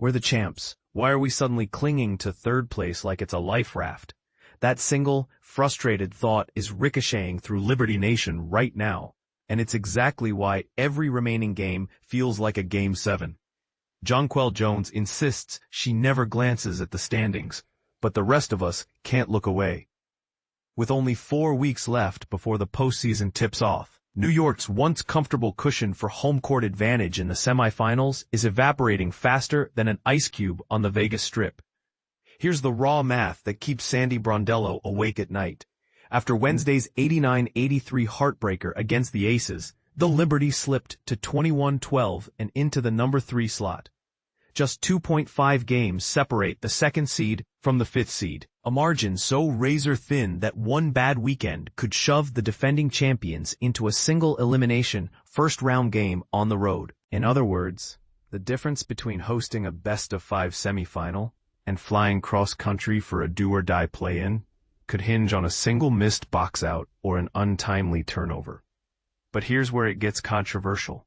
We're the champs. Why are we suddenly clinging to third place like it's a life raft? That single, frustrated thought is ricocheting through Liberty Nation right now, and it's exactly why every remaining game feels like a Game 7. Jonquel Jones insists she never glances at the standings, but the rest of us can't look away. With only 4 weeks left before the postseason tips off, New York's once comfortable cushion for home court advantage in the semifinals is evaporating faster than an ice cube on the Vegas Strip. Here's the raw math that keeps Sandy Brondello awake at night. After Wednesday's 89-83 heartbreaker against the Aces, the Liberty slipped to 21-12 and into the number 3 slot. Just 2.5 games separate the second seed from the fifth seed, a margin so razor-thin that one bad weekend could shove the defending champions into a single elimination first-round game on the road. In other words, the difference between hosting a best-of-5 semifinal and flying cross-country for a do-or-die play-in could hinge on a single missed box-out or an untimely turnover. But here's where it gets controversial.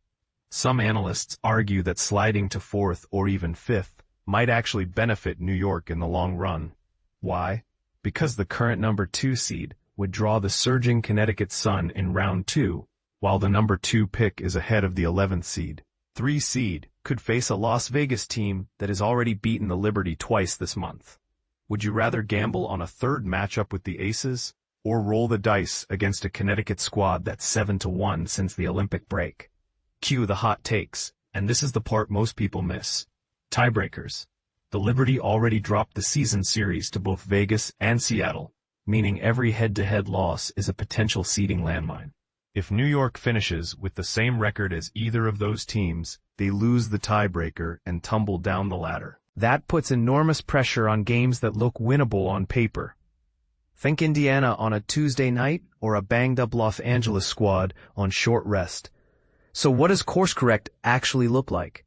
Some analysts argue that sliding to 4th or even 5th might actually benefit New York in the long run. Why? Because the current number 2 seed would draw the surging Connecticut Sun in round 2, while the number 2 pick is ahead of the 11th seed. 3 seed could face a Las Vegas team that has already beaten the Liberty twice this month. Would you rather gamble on a third matchup with the Aces, or roll the dice against a Connecticut squad that's 7-1 since the Olympic break? Cue the hot takes, and this is the part most people miss. Tiebreakers. The Liberty already dropped the season series to both Vegas and Seattle, meaning every head-to-head loss is a potential seeding landmine. If New York finishes with the same record as either of those teams, they lose the tiebreaker and tumble down the ladder. That puts enormous pressure on games that look winnable on paper. Think Indiana on a Tuesday night or a banged-up Los Angeles squad on short rest. So what does course correct actually look like?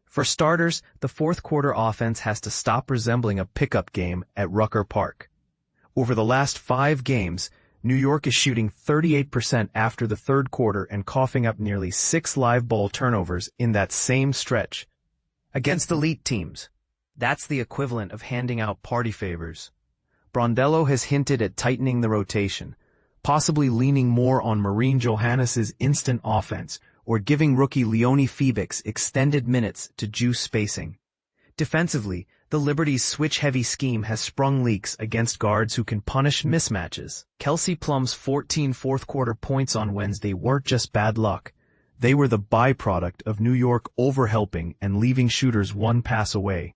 For starters, the fourth quarter offense has to stop resembling a pickup game at Rucker Park. Over the last 5 games, New York is shooting 38% after the third quarter and coughing up nearly 6 live ball turnovers in that same stretch. Against elite teams, that's the equivalent of handing out party favors. Brondello has hinted at tightening the rotation, possibly leaning more on Maureen Johannes's instant offense, or giving rookie Leonie Phoebix extended minutes to juice spacing. Defensively, the Liberty's switch-heavy scheme has sprung leaks against guards who can punish mismatches. Kelsey Plum's 14 fourth-quarter points on Wednesday weren't just bad luck. They were the byproduct of New York overhelping and leaving shooters one pass away.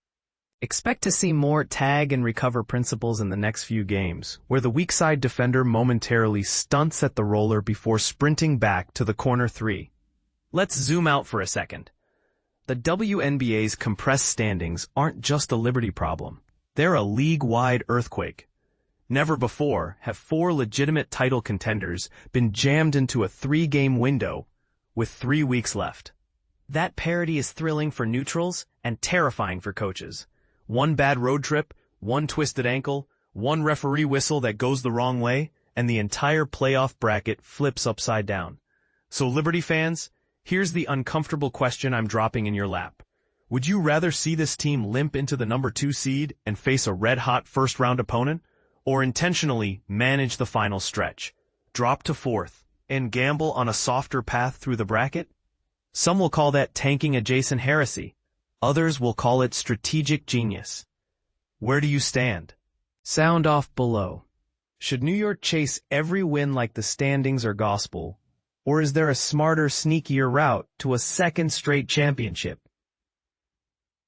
Expect to see more tag and recover principles in the next few games, where the weak side defender momentarily stunts at the roller before sprinting back to the corner 3. Let's zoom out for a second. The WNBA's compressed standings aren't just a Liberty problem. They're a league-wide earthquake. Never before have 4 legitimate title contenders been jammed into a 3-game window with 3 weeks left. That parity is thrilling for neutrals and terrifying for coaches. One bad road trip, one twisted ankle, one referee whistle that goes the wrong way, and the entire playoff bracket flips upside down. So Liberty fans, here's the uncomfortable question I'm dropping in your lap. Would you rather see this team limp into the number 2 seed and face a red-hot first-round opponent, or intentionally manage the final stretch, drop to 4th, and gamble on a softer path through the bracket? Some will call that tanking adjacent heresy. Others will call it strategic genius. Where do you stand? Sound off below. Should New York chase every win like the standings are gospel, or is there a smarter, sneakier route to a second straight championship?